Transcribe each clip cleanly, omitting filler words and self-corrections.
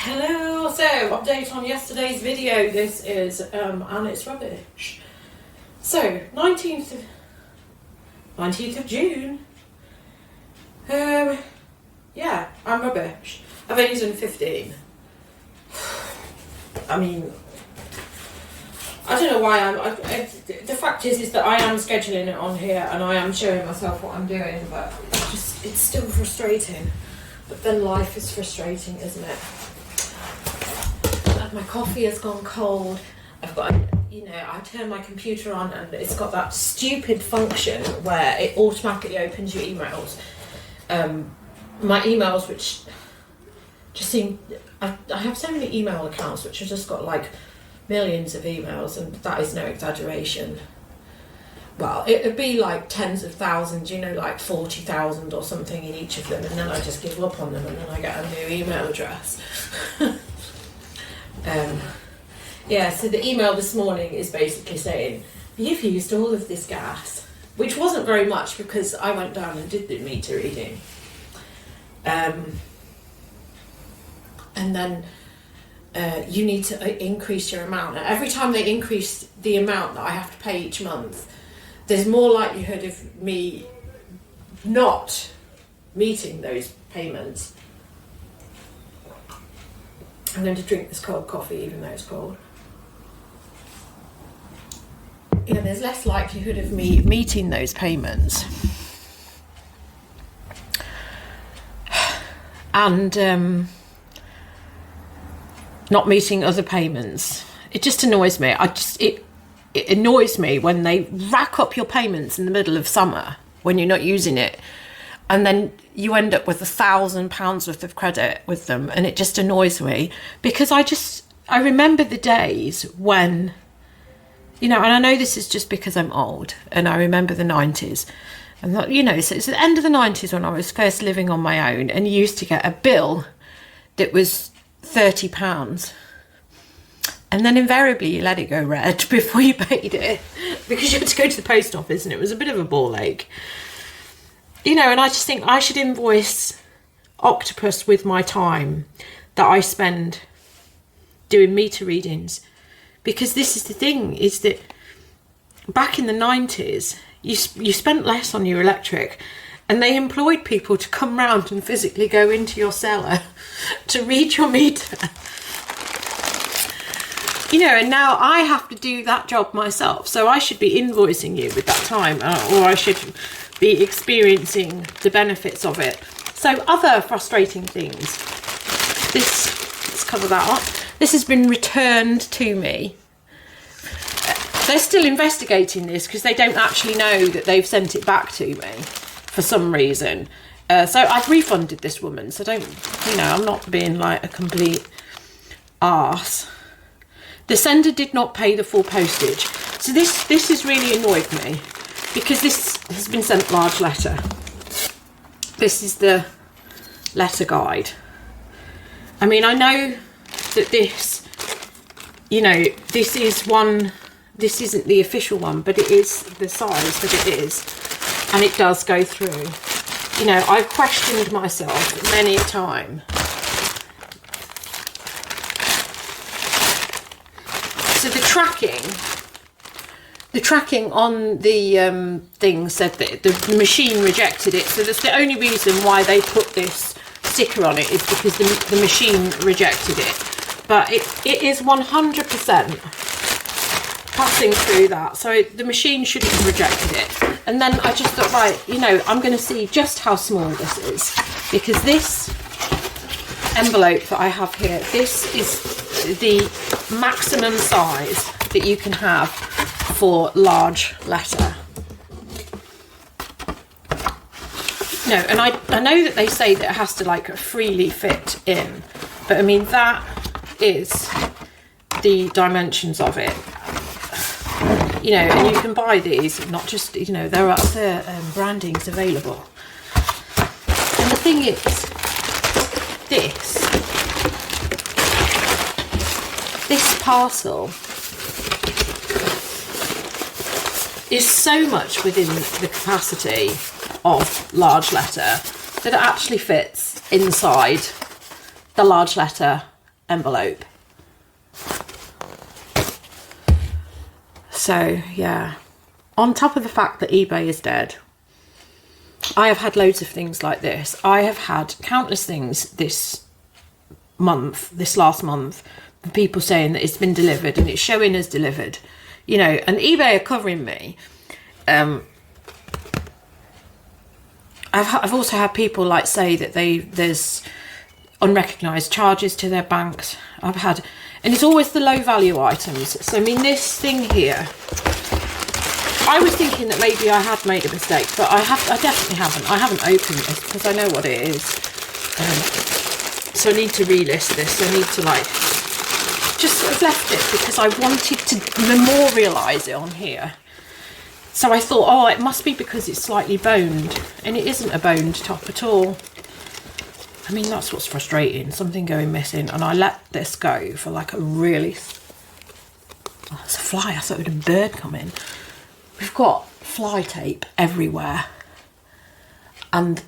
Hello, so update on yesterday's video. This is, and it's rubbish. So, 19th of June. Yeah, I'm rubbish. I've only done 15. I mean, I don't know why the fact is that I am scheduling it on here and I am showing myself what I'm doing, but it's still frustrating. But then life is frustrating, isn't it? My coffee has gone cold. I've got, I turn my computer on and it's got that stupid function where it automatically opens your emails. My emails, which just seem, I have so many email accounts which have just got like millions of emails, and that is no exaggeration. Well, it would be like tens of thousands, like 40,000 or something in each of them, and then I just give up on them and then I get a new email address. Yeah, so the email this morning is basically saying, you've used all of this gas, which wasn't very much because I went down and did the meter reading. And then you need to increase your amount. Now, every time they increase the amount that I have to pay each month, there's more likelihood of me not meeting those payments. I'm going to drink this cold coffee even though it's cold. There's less likelihood of me meeting those payments. And not meeting other payments. It just annoys me. It annoys me when they rack up your payments in the middle of summer when you're not using it. And then you end up with £1,000 worth of credit with them, and it just annoys me because I remember the days when, and I know this is just because I'm old, and I remember the 90s, and so it's the end of the 90s when I was first living on my own, and you used to get a bill that was £30, and then invariably you let it go red before you paid it because you had to go to the post office, and it was a bit of a ball ache. And I just think I should invoice Octopus with my time that I spend doing meter readings. Because this is the thing, is that back in the 90s, you spent less on your electric, and they employed people to come round and physically go into your cellar to read your meter. And now I have to do that job myself. So I should be invoicing you with that time, or I should be experiencing the benefits of it. So other frustrating things. Let's cover that up. This has been returned to me. They're still investigating this because they don't actually know that they've sent it back to me for some reason. So I've refunded this woman. So I'm not being like a complete arse. The sender did not pay the full postage. So this has really annoyed me, because this has been sent large letter. This is the letter guide. I mean, I know that this isn't the official one, but it is the size that it is, and it does go through. I've questioned myself many a time. So the tracking on the thing said that the machine rejected it. So that's the only reason why they put this sticker on it, is because the machine rejected it. But it is 100% passing through that. So the machine shouldn't have rejected it. And then I just thought, right, I'm going to see just how small this is. Because this envelope that I have here, this is the maximum size that you can have for large letter. And I know that they say that it has to like freely fit in, but I mean, that is the dimensions of it. And you can buy these, not just, there are other brandings available. And the thing is, this parcel is so much within the capacity of large letter that it actually fits inside the large letter envelope. So yeah, on top of the fact that eBay is dead, I have had loads of things like this. I have had countless things this last month, people saying that it's been delivered and it's showing as delivered, you know, and eBay are covering me. I've also had people like say that there's unrecognised charges to their banks. And it's always the low value items. So I mean, this thing here, I was thinking that maybe I had made a mistake, but I definitely haven't. I haven't opened this because I know what it is. So I need to relist this. I need to like just sort of left it because I wanted to memorialise it on here. So I thought, oh, it must be because it's slightly boned, and it isn't a boned top at all. I mean, that's what's frustrating, something going missing, and I let this go for like a really... Oh, it's a fly, I thought it would a bird come in. We've got fly tape everywhere, and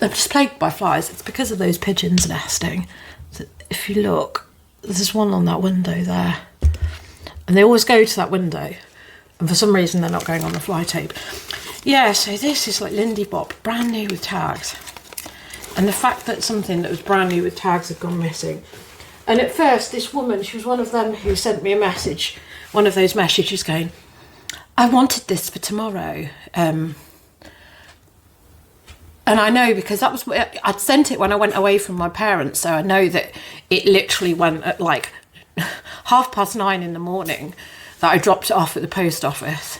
I'm just plagued by flies. It's because of those pigeons nesting. So if you look, there's one on that window there, and they always go to that window. And for some reason, they're not going on the fly tape. Yeah, so this is like Lindy Bop, brand new with tags. And the fact that something that was brand new with tags had gone missing. And at first, this woman, she was one of them who sent me a message, one of those messages going, I wanted this for tomorrow. And I know because that was, I'd sent it when I went away from my parents. So I know that it literally went at like 9:30 in the morning. That I dropped it off at the post office.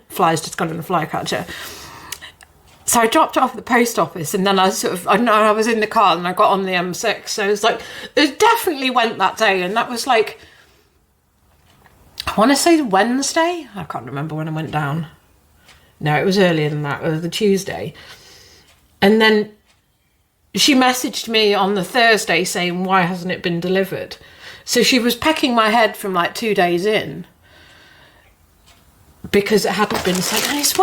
Fly's just gone in the flycatcher. So I dropped it off at the post office, and then I was in the car and I got on the M6. So it was like, it definitely went that day. And that was like, I want to say Wednesday. I can't remember when I went down. No, it was earlier than that. It was the Tuesday. And then she messaged me on the Thursday saying, why hasn't it been delivered? So she was pecking my head from like 2 days in because it hadn't been sent. And it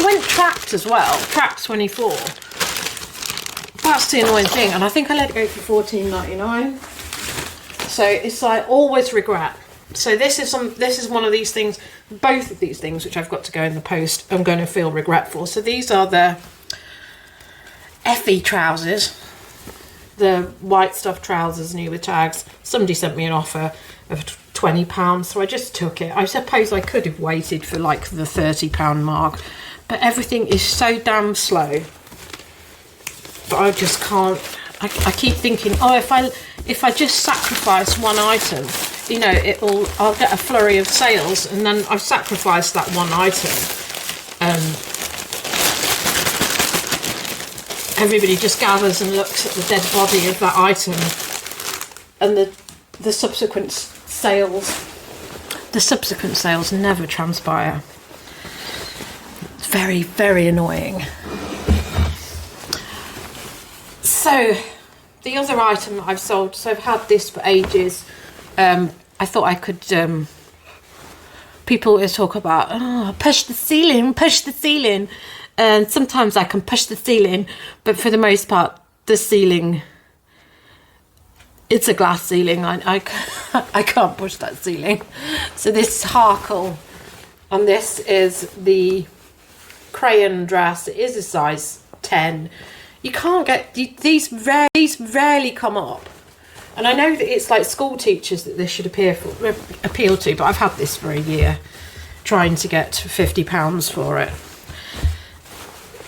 went tracked as well, tracked 24. That's the annoying thing. And I think I let it go for $14.99. So it's like always regret. So this is one of these things, both of these things which I've got to go in the post, I'm going to feel regretful. So these are the Effie trousers. The white stuff trousers, new with tags. Somebody sent me an offer of £20, so I just took it. I suppose I could have waited for like the £30 mark, but everything is so damn slow. But I just can't. I keep thinking, oh, if I just sacrifice one item, you know, I'll get a flurry of sales, and then I've sacrificed that one item. Everybody just gathers and looks at the dead body of that item, and the subsequent sales never transpire. It's very, very annoying. So the other item that I've sold, so I've had this for ages. I thought I could, people always talk about, oh, push the ceiling. And sometimes I can push the ceiling, but for the most part, the ceiling, it's a glass ceiling. I can't push that ceiling. So this is Harkle, and this is the crayon dress. It is a size 10. You can't get, these rarely come up. And I know that it's like school teachers that this should appeal to, but I've had this for a year, trying to get £50 for it.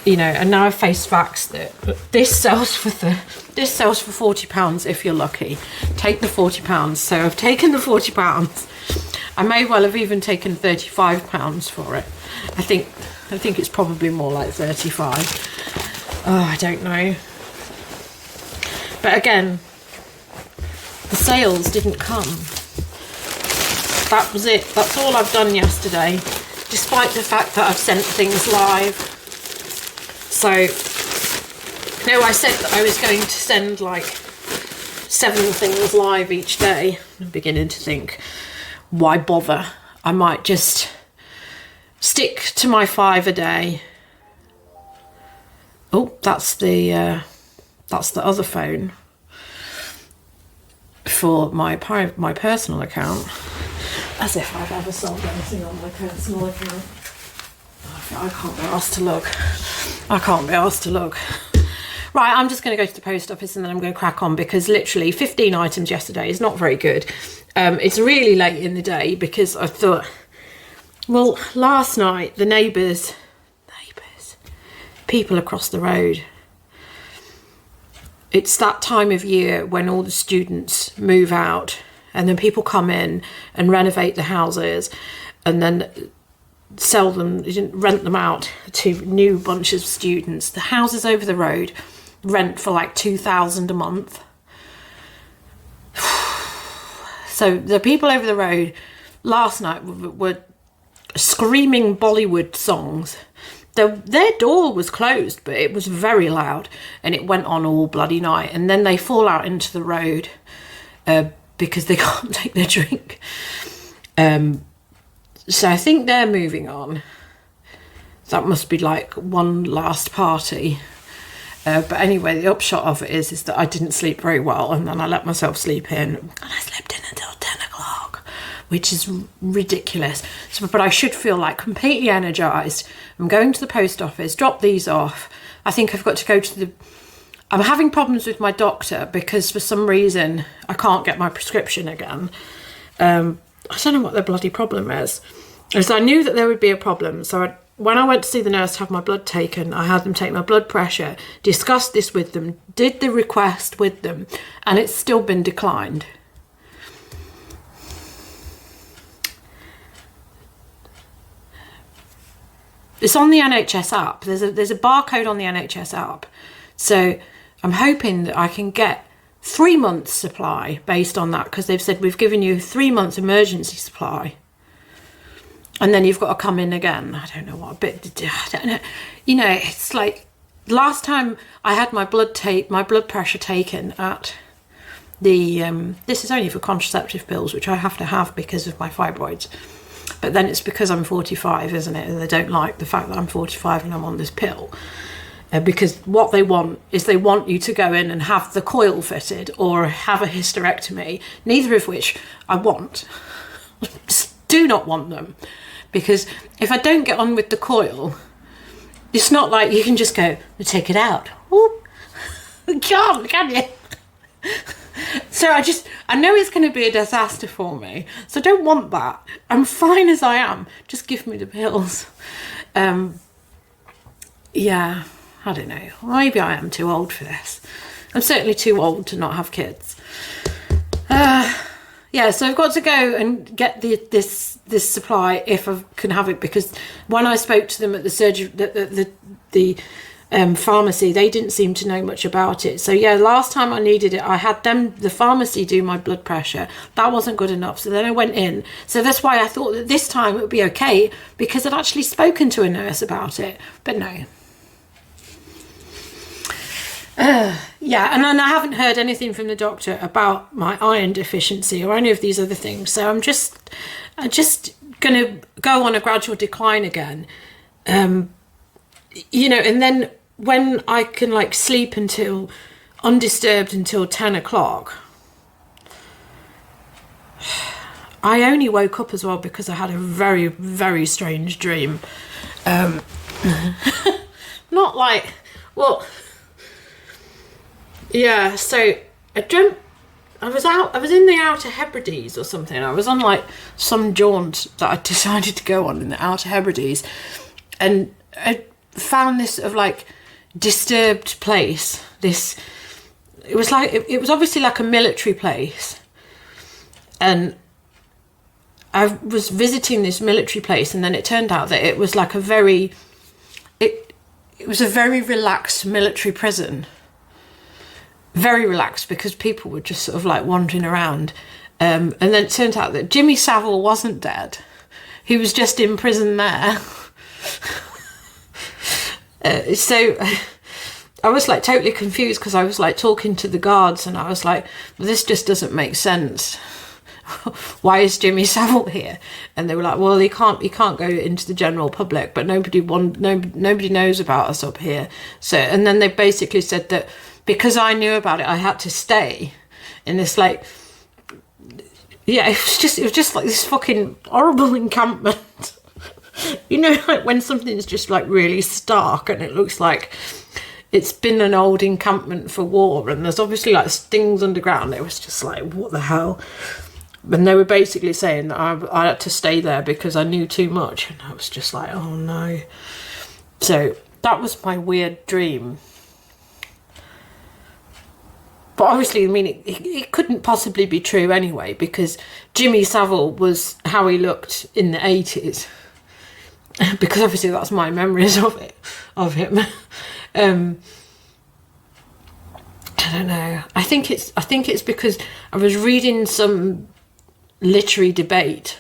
You know, and now I've faced facts that this sells for £40 if you're lucky. Take the £40. So I've taken the £40. I may well have even taken £35 for it. I think it's probably more like 35. Oh, I don't know. But again, the sales didn't come. That was it. That's all I've done yesterday, despite the fact that I've sent things live. So, no, I said that I was going to send like 7 things live each day. I'm beginning to think, why bother? I might just stick to my 5 a day. Oh, that's the That's the other phone for my personal account. As if I've ever sold anything on my personal account. I can't be asked to look. I can't be asked to look. Right, I'm just going to go to the post office and then I'm going to crack on, because literally 15 items yesterday is not very good. It's really late in the day because I thought, well, last night the neighbours, people across the road, it's that time of year when all the students move out and then people come in and renovate the houses and then sell them, rent them out to new bunches of students. The houses over the road rent for like $2,000 a month. So the people over the road last night were screaming Bollywood songs. Their door was closed, but it was very loud and it went on all bloody night. And then they fall out into the road because they can't take their drink. So I think they're moving on. That must be like one last party. But anyway, the upshot of it is that I didn't sleep very well, and then I let myself sleep in. And I slept in until 10 o'clock, which is ridiculous. So, but I should feel like completely energised. I'm going to the post office, drop these off. I think I've got to go to the... I'm having problems with my doctor because for some reason I can't get my prescription again. I don't know what their bloody problem is. So I knew that there would be a problem. So when I went to see the nurse to have my blood taken, I had them take my blood pressure, discussed this with them, did the request with them, and it's still been declined. It's on the NHS app. There's a barcode on the NHS app. So I'm hoping that I can get 3 months supply based on that, because they've said we've given you 3 months emergency supply. And then you've got to come in again. I don't know what bit. I don't know. You know, it's like last time I had my blood pressure taken at the. This is only for contraceptive pills, which I have to have because of my fibroids. But then it's because I'm 45, isn't it? And they don't like the fact that I'm 45 and I'm on this pill. Because what they want is they want you to go in and have the coil fitted or have a hysterectomy, neither of which I want. Do not want them. Because if I don't get on with the coil, it's not like you can just go, take it out. Whoop. You can't, can you? So I know it's going to be a disaster for me. So I don't want that. I'm fine as I am. Just give me the pills. Yeah, I don't know. Maybe I am too old for this. I'm certainly too old to not have kids. Yeah, so I've got to go and get this supply if I can have it, because when I spoke to them at the surgery, the pharmacy, they didn't seem to know much about it. So yeah, last time I needed it, I had the pharmacy do my blood pressure. That wasn't good enough, so then I went in. So that's why I thought that this time it would be okay, because I'd actually spoken to a nurse about it, but no. Yeah, and then I haven't heard anything from the doctor about my iron deficiency or any of these other things. So I'm just going to go on a gradual decline again. You know, and then when I can like sleep until undisturbed until 10 o'clock, I only woke up as well because I had a very, very strange dream. Not like, well... Yeah, so I dreamt I was in the Outer Hebrides or something. I was on like some jaunt that I decided to go on in the Outer Hebrides, and I found this sort of like disturbed place. It was obviously like a military place, and I was visiting this military place, and then it turned out that it was like it was a very relaxed military prison. Very relaxed, because people were just sort of like wandering around. And then it turned out that Jimmy Savile wasn't dead. He was just in prison there. So I was like totally confused, because I was like talking to the guards and I was like, well, this just doesn't make sense. Why is Jimmy Savile here? And they were like, well, he can't go into the general public, but nobody knows about us up here. So, and then they basically said that because I knew about it, I had to stay in this, like, yeah, it was just like this fucking horrible encampment. You know, like when something's just like really stark and it looks like it's been an old encampment for war, and there's obviously like things underground. It was just like, what the hell? And they were basically saying that I had to stay there because I knew too much, and I was just like, oh no. So that was my weird dream. But obviously, I mean, it couldn't possibly be true anyway, because Jimmy Savile was how he looked in the 80s. Because obviously that's my memories of him. I don't know. I think it's because I was reading some literary debate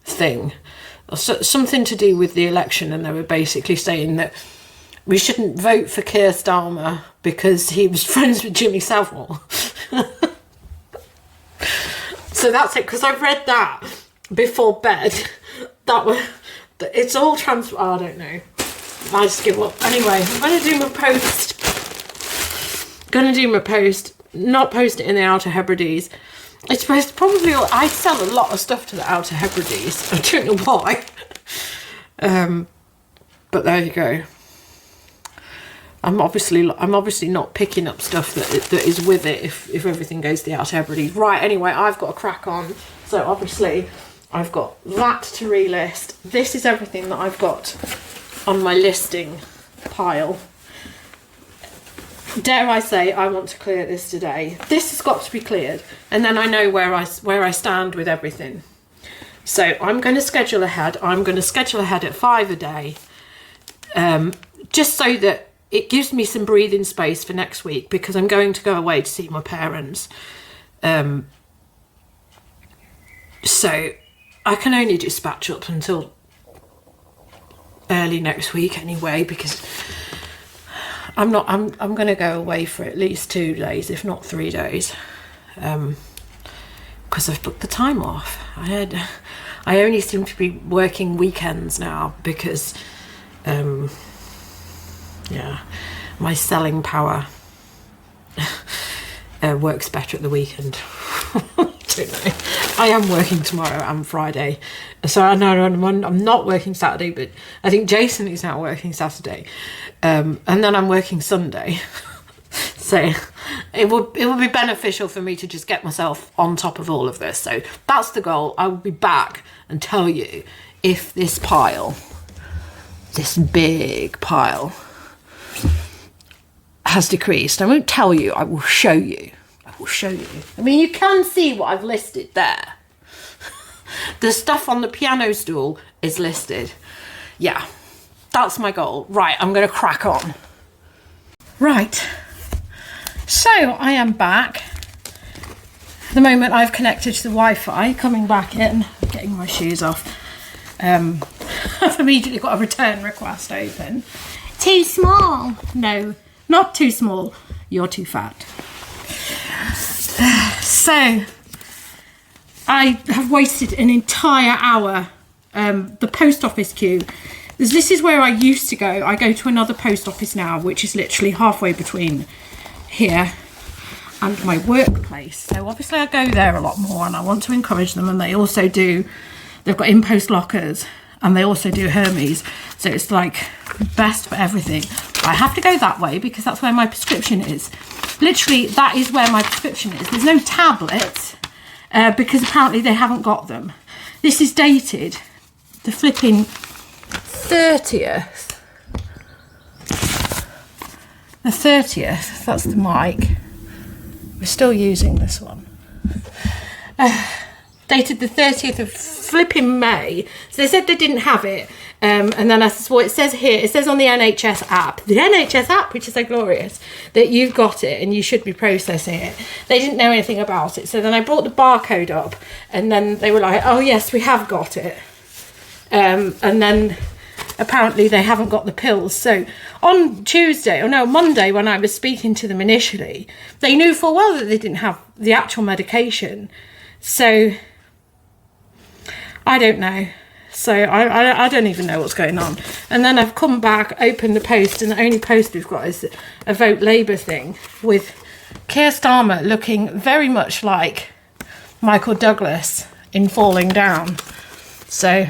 thing, something to do with the election, and they were basically saying that we shouldn't vote for Keir Starmer because he was friends with Jimmy Savile. So that's it, because I've read that before bed. It's all I don't know. I just give up. Anyway, I'm going to do my post. Not post it in the Outer Hebrides. It's probably, I sell a lot of stuff to the Outer Hebrides. I don't know why. But there you go. I'm obviously not picking up stuff that is with it if everything goes to the Outer Hebrides. Right, anyway, I've got a crack on. So obviously I've got that to relist. This is everything that I've got on my listing pile. Dare I say I want to clear this today. This has got to be cleared, and then I know where I stand with everything. So I'm going to schedule ahead. I'm going to schedule ahead at 5 a day, just so that it gives me some breathing space for next week, because I'm going to go away to see my parents. So I can only dispatch up until early next week anyway, because I'm going to go away for at least 2 days, if not 3 days, because I've booked the time off. I only seem to be working weekends now because yeah, my selling power works better at the weekend. I don't know. I am working tomorrow and Friday, so I know I'm not working Saturday, but I think Jason is now working Saturday, and then I'm working Sunday. So it will be beneficial for me to just get myself on top of all of this. So that's the goal. I will be back and tell you if this big pile has decreased. I won't tell you, I will show you. I mean, you can see what I've listed there. The stuff on the piano stool is listed. Yeah, that's my goal. Right, I'm going to crack on. Right, so I am back. At the moment I've connected to the Wi-Fi, coming back in, getting my shoes off. I've immediately got a return request open. Too small. No, not too small. You're too fat. So I have wasted an entire hour. The post office queue. This is where I used to go. I go to another post office now, which is literally halfway between here and my workplace. So obviously I go there a lot more, and I want to encourage them. And they've got in-post lockers, and they also do Hermes. So it's like best for everything. I have to go that way because that's where my prescription is. Literally, that is where my prescription is. There's no tablets because apparently they haven't got them. This is dated the flipping 30th. The 30th, that's the mic. We're still using this one. Dated the 30th of flipping May. So they said they didn't have it. And then I said, well, it says here, it says on the NHS app, which is so glorious, that you've got it and you should be processing it. They didn't know anything about it. So then I brought the barcode up, and then they were like, oh yes, we have got it. And then apparently they haven't got the pills. So on Monday, when I was speaking to them initially, they knew full well that they didn't have the actual medication. So I don't know. So I don't even know what's going on. And then I've come back, opened the post, and the only post we've got is a Vote Labour thing with Keir Starmer looking very much like Michael Douglas in Falling Down. So,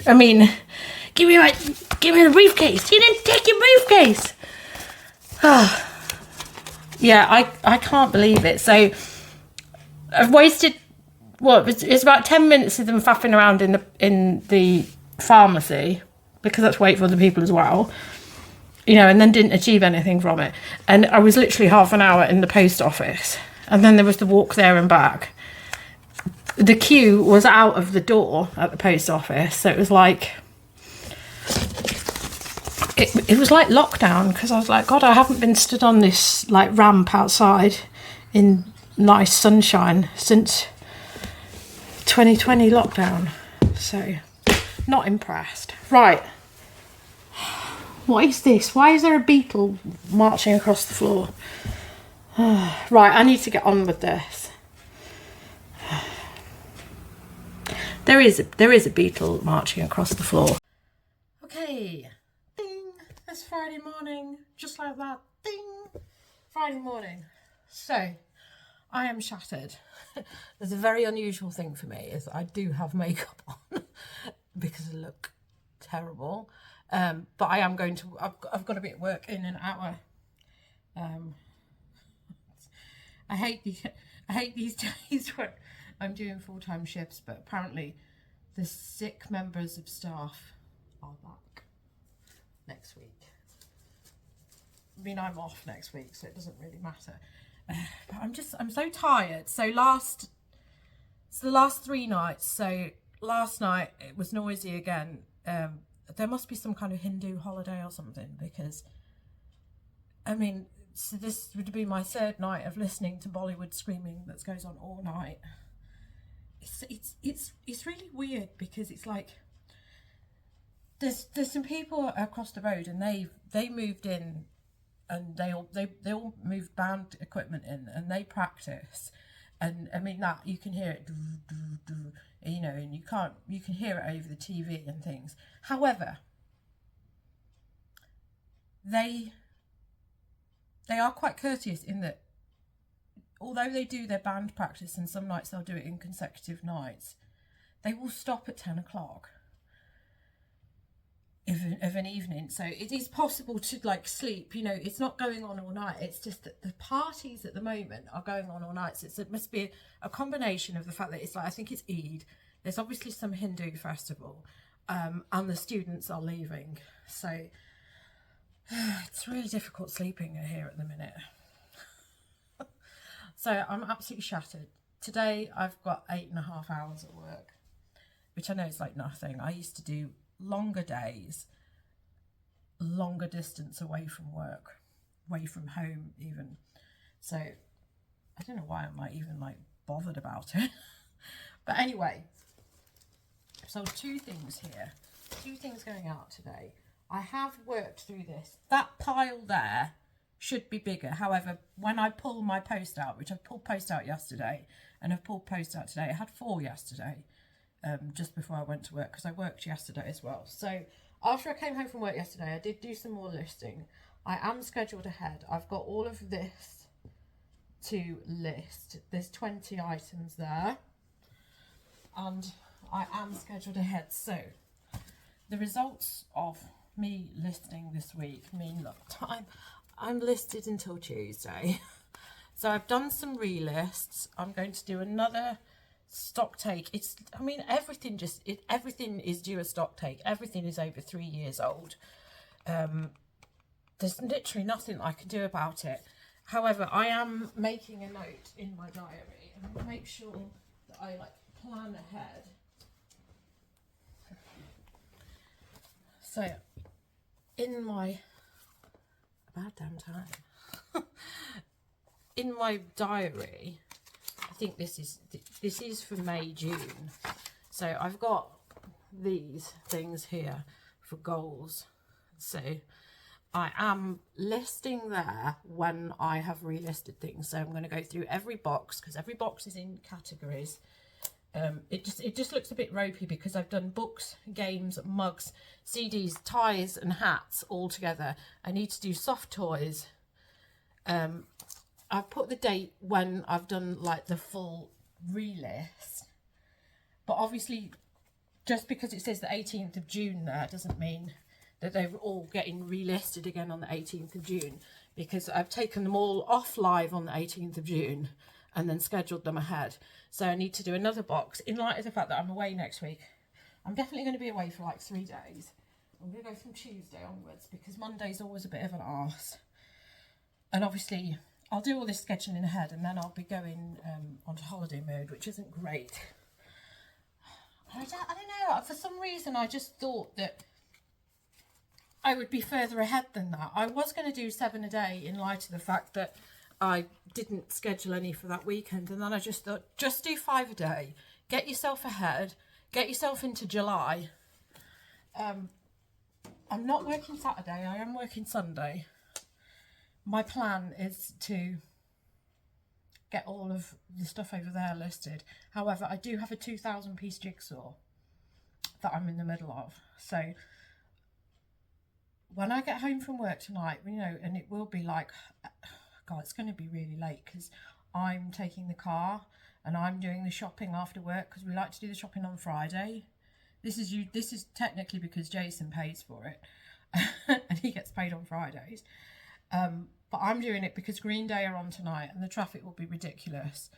I mean, give me the briefcase. You didn't take your briefcase. Yeah, I can't believe it. So I've wasted it's about 10 minutes of them faffing around in the pharmacy, because that's wait for other people as well, you know, and then didn't achieve anything from it. And I was literally half an hour in the post office, and then there was the walk there and back. The queue was out of the door at the post office, so it was like it was like lockdown, because I was like, God, I haven't been stood on this like ramp outside in nice sunshine since 2020 lockdown. So not impressed. Right, what is this? Why is there a beetle marching across the floor? Right, I need to get on with this. There is a beetle marching across the floor. Okay, ding, it's Friday morning, just like that, ding, Friday morning. So I am shattered. There's a very unusual thing for me, is I do have makeup on because I look terrible. But I am going to, I've got to be at work in an hour. I hate these days where I'm doing full-time shifts, but apparently the sick members of staff are back next week. I mean, I'm off next week, so it doesn't really matter. But I'm so tired. So the last 3 nights. So last night it was noisy again. There must be some kind of Hindu holiday or something, because I mean, so this would be my 3rd night of listening to Bollywood screaming that goes on all night. It's really weird, because it's like there's some people across the road, and they moved in, and they all moved band equipment in, and they practice, and I mean that you can hear it, you know, and you can hear it over the TV and things. However, they are quite courteous in that, although they do their band practice, and some nights they'll do it in consecutive nights, they will stop at 10 o'clock of an evening. So it is possible to like sleep, you know, it's not going on all night. It's just that the parties at the moment are going on all night. So it must be a combination of the fact that it's like, I think it's Eid, there's obviously some Hindu festival, and the students are leaving. So it's really difficult sleeping here at the minute. So I'm absolutely shattered. Today I've got 8.5 hours at work, which I know is like nothing. I used to do longer days, longer distance away from work, away from home even. So I don't know why I'm like even like bothered about it. But anyway, so 2 things here, 2 things going out today. I have worked through this. That pile there should be bigger. However, when I pull my post out, which I pulled post out yesterday and I've pulled post out today, I had 4 yesterday, just before I went to work, because I worked yesterday as well. So after I came home from work yesterday, I did do some more listing. I am scheduled ahead. I've got all of this to list. There's 20 items there, and I am scheduled ahead. So the results of me listing this week mean that I'm listed until Tuesday. So I've done some relists. I'm going to do another stock take. I mean, everything is due a stock take. Everything is over 3 years old. There's literally nothing I can do about it. However, I am making a note in my diary, and I'll make sure that I like plan ahead. So in my about damn time in my diary, I think this is for May, June. So I've got these things here for goals. So I am listing there when I have relisted things. So I'm going to go through every box, because every box is in categories. It just looks a bit ropey because I've done books, games, mugs, CDs, ties and hats all together. I need to do soft toys. I've put the date when I've done like the full relist, but obviously just because it says the 18th of June there doesn't mean that they're all getting relisted again on the 18th of June, because I've taken them all off live on the 18th of June and then scheduled them ahead. So I need to do another box in light of the fact that I'm away next week. I'm definitely going to be away for like 3 days. I'm going to go from Tuesday onwards because Monday's always a bit of an arse. And obviously I'll do all this scheduling ahead and then I'll be going onto holiday mode, which isn't great. I don't know, for some reason I just thought that I would be further ahead than that. I was going to do 7 a day in light of the fact that I didn't schedule any for that weekend, and then I just thought, just do 5 a day, get yourself ahead, get yourself into July. I'm not working Saturday, I am working Sunday. My plan is to get all of the stuff over there listed. However, I do have a 2,000 piece jigsaw that I'm in the middle of. So when I get home from work tonight, you know, and it will be like, God, it's going to be really late because I'm taking the car and I'm doing the shopping after work because we like to do the shopping on Friday. This is technically because Jason pays for it and he gets paid on Fridays. But I'm doing it because Green Day are on tonight and the traffic will be ridiculous,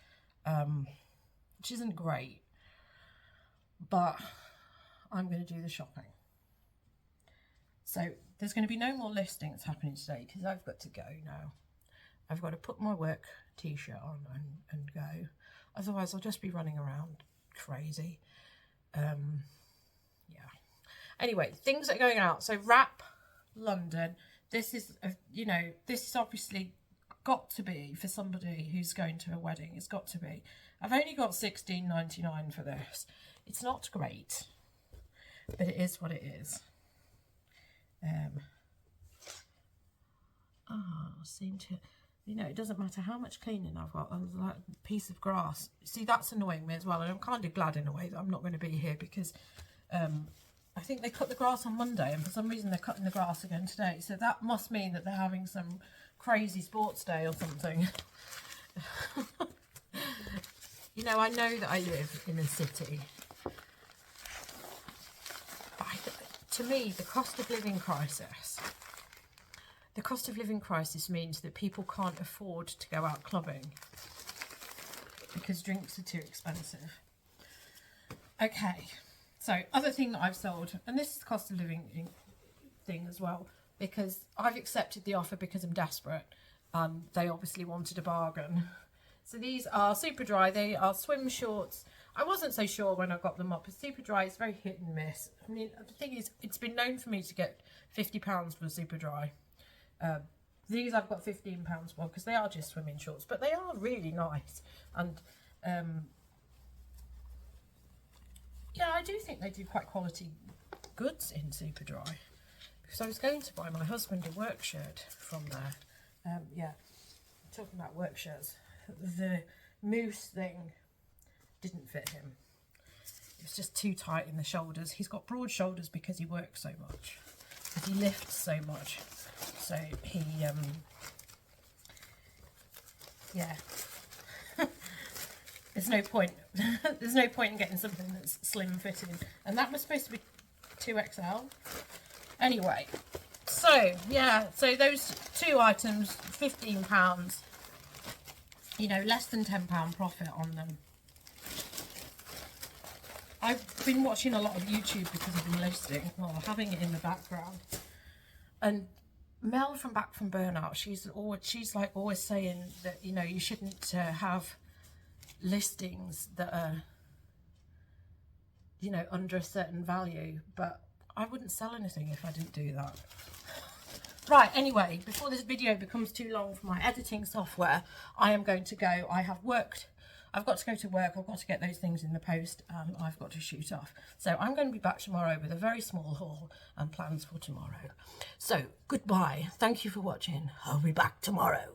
which isn't great, but I'm going to do the shopping. So there's going to be no more listings happening today because I've got to go now. I've got to put my work t-shirt on and go. Otherwise I'll just be running around crazy. Yeah. Anyway, things that are going out. So Wrap London. This is, you know, this is obviously got to be for somebody who's going to a wedding. It's got to be. I've only got $16.99 for this. It's not great, but it is what it is. Seem to, you know, it doesn't matter how much cleaning I've got. There's that piece of grass. See, that's annoying me as well. And I'm kind of glad in a way that I'm not going to be here because I think they cut the grass on Monday and for some reason they're cutting the grass again today. So that must mean that they're having some crazy sports day or something. You know, I know that I live in a city. To me, the cost of living crisis means that people can't afford to go out clubbing because drinks are too expensive. Okay, so other thing that I've sold, and this is the cost of living thing as well, because I've accepted the offer because I'm desperate and they obviously wanted a bargain. So these are super dry. They are swim shorts. I wasn't so sure when I got them up. It's super dry. It's very hit and miss. I mean, the thing is, it's been known for me to get £50 for super dry. These I've got £15 for because they are just swimming shorts, but they are really nice. And yeah, I do think they do quite quality goods in super dry because I was going to buy my husband a work shirt from there. Yeah, talking about work shirts. The moose thing didn't fit him. It was just too tight in the shoulders. He's got broad shoulders because he works so much, because he lifts so much. So he, yeah. There's no point. There's no point in getting something that's slim fitting. And that was supposed to be 2XL. Anyway, so yeah, so those two items, £15. You know, less than £10 profit on them. I've been watching a lot of YouTube because of the listing, well, having it in the background. And Mel from Back from Burnout, she's like always saying that, you know, you shouldn't have listings that are, you know, under a certain value, but I wouldn't sell anything if I didn't do that. Right, anyway, before this video becomes too long for my editing software, I am going to go. I've got to go to work, I've got to get those things in the post, and I've got to shoot off. So I'm going to be back tomorrow with a very small haul and plans for tomorrow. So, goodbye. Thank you for watching. I'll be back tomorrow.